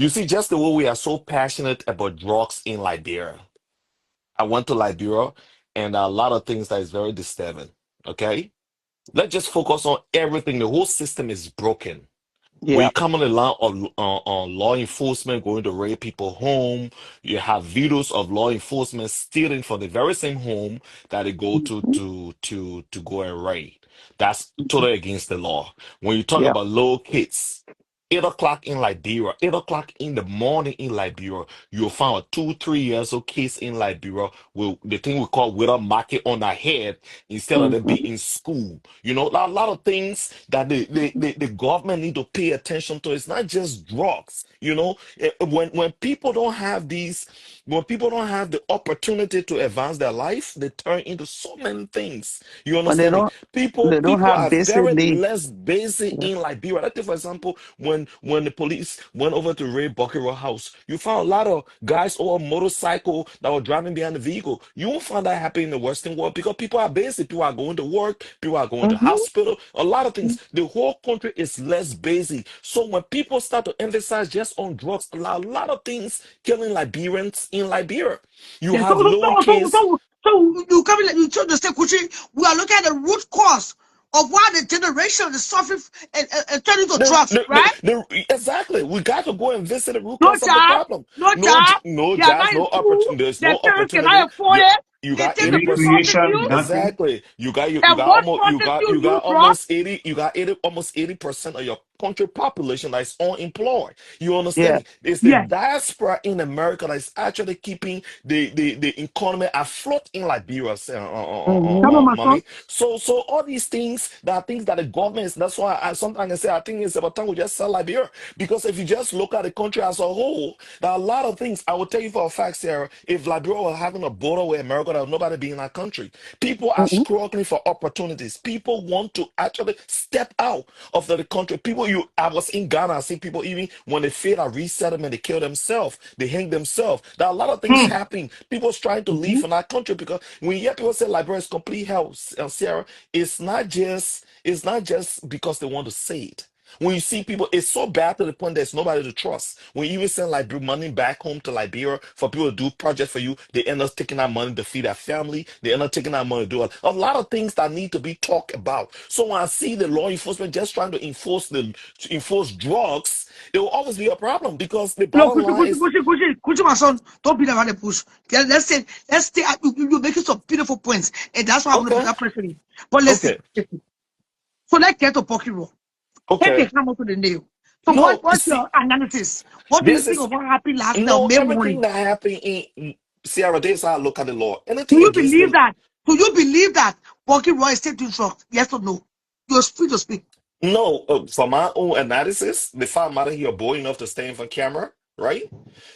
You see, just the way we are so passionate about drugs in Liberia. I went to Liberia, and a lot of things that is very disturbing. Okay, let's just focus on everything. The whole system is broken. When Yeah. you come on the line of law enforcement going to raid people home, you have videos of law enforcement stealing from the very same home that they go to Mhm. go and raid. That's totally against the law. When you talk Yeah. about little kids, 8 o'clock in Liberia, 8 o'clock in the morning in Liberia, you'll find a 2, 3 years old kids in Liberia with the thing we call with a market on their head instead of them Mhm. being in school. You know, a lot of things that the government need to pay attention to. It's not just drugs. You know, when people don't have these, when people don't have the opportunity to advance their life, they turn into so many things. You When understand me? they don't People have are basic very needs. less basic Yeah. in Liberia. Like, for example, when the police went over to raid Buckero House, you found a lot of guys on a motorcycle that were driving behind the vehicle. You won't find that happening in the Western world because people are basic. People are going to work. People are going to Mhm. hospital. A lot of things. The whole country is less basic. So when people start to emphasize just on drugs, a lot of things killing Liberians in Liberia. You Yeah. So, have so, little so, so, kids. so, so you come in, you told the state, Kuchi, we are looking at the root cause of why the generation is suffering and turning to drugs, right? Exactly. We got to go and visit the root No cause of the job, problem. no job. No They are jobs, not in no school. opportunity. There's Their no parents opportunity. cannot afford it. You They got take the people 80%. prostitute, Recreation, nothing. Exactly. and what prostitute You use got drugs. almost 80, you got 80, almost 80% of your country population that's unemployed. You understand Yeah. me? It's the Yeah. diaspora in America that's actually keeping the economy afloat in Liberia, Come on, my son. mommy. So all these things, that are things that the government is, that's why I sometimes I say I think it's about time we just sell Liberia. Because if you just look at the country as a whole, there are a lot of things. I will tell you for a fact, Sarah, if Liberia were having a border with America, there would nobody be in that country. People are Mhm. struggling for opportunities. People want to actually step out of the country. I was in Ghana, I see people even when they fail a resettlement, they kill themselves, they hang themselves. There are a lot of things Mm. happening. People's trying to leave Mhm. from that country because when you hear people say Liberia is complete health, Sarah, it's not just because they want to say it. When you see people, it's so bad to the point there's nobody to trust. When you even send like money back home to Liberia for people to do projects for you, they end up taking that money to feed their family. They end up taking that money to do a lot of things that need to be talked about. So when I see the law enforcement just trying to enforce drugs, it will always be a problem because the No, bottom Kuchi, line Kuchi, is Kuchi, Kuchi, Kuchi, my son, don't be around the bush. Okay, let's stay. You're making some beautiful points, and that's why I want to okay, become president. But listen, okay, listen. So let's get to Pocky Road. Take a okay. hammer to the nail. So No, what's see, your analysis? What do you this think is of what happened last night on no May everything morning? that happened in Sierra. This is how I look at the law. Do Anything you against believe the that? Do you believe that Pocky Roy is taking drugs? Yes or no? You're free to speak. No, for my own analysis, if I'm out of here boy enough to stay in front of camera, right?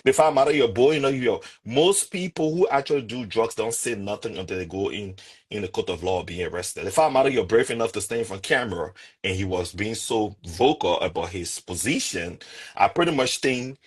If I'm out of here boy enough, most people who actually do drugs don't say nothing until they go in the court of law being arrested. If I'm out of here brave enough to stay in front of camera and he was being so vocal about his position, I pretty much think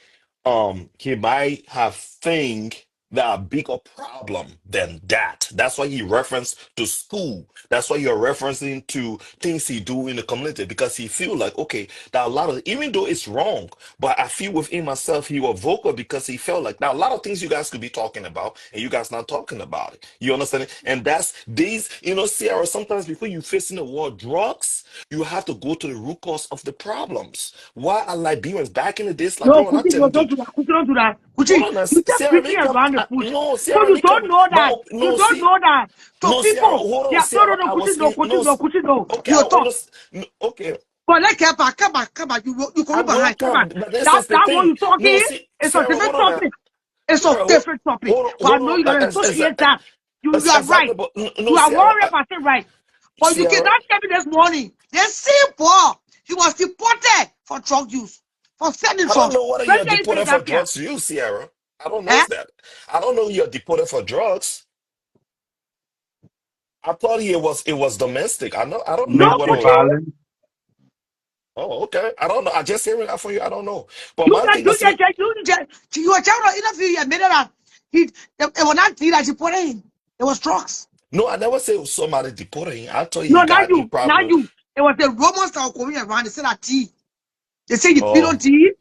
he might have think that a bigger problem than that. That's why he referenced to school. That's why you're referencing to things he do in the community because he feel like okay, that a lot of even though it's wrong, but I feel within myself he was vocal because he felt like now a lot of things you guys could be talking about and you guys not talking about it. You understand it? And that's these, Sierra, sometimes before you facing the word drugs, you have to go to the root cause of the problems. Why are Liberians back in the days like No, bro, and I Kuchi, tell no, them don't to do that. Kuchi, don't do that. hold Kuchi, on now, you just Sarah, beating make up. around the bush. No, So Sarah, you make don't up. know that. You No, don't see, know that. So no, Sarah, people, hold on, yeah, no, no, Sarah. no, I Kuchi, was no, in Kuchi, no, no, Kuchi, no. okay, I You talk. understand. No, okay, But like, come back. You I come will behind. Come come, back. but this That is the that one thing. you talking No, see, is a Sarah, different hold on now. topic. It's a Sarah, different topic. But I know hold you're on. gonna associate that. You are Exactly, right. but no, You are Sarah, 100% right. But you Sarah. cannot tell me this morning. The same Paul, he was deported for drug use, for selling I don't drugs. know whether When you're can you say deported for that here? drugs, you, Sierra. I don't know Eh? that. I don't know you're deported for drugs. I thought it was domestic. I don't know No, what it Domestic was. Kuchi. violence. Oh, okay. I don't know. I just hearing that from you. I don't know. But You my can thing is, you were telling the interview you made that it was not tea that you put in. It was drugs. no, I never said it was somebody deported him. I thought No, not he you. Not probably. you. It was the Romans that were coming around. They said that tea. They say you feed on Oh, tea.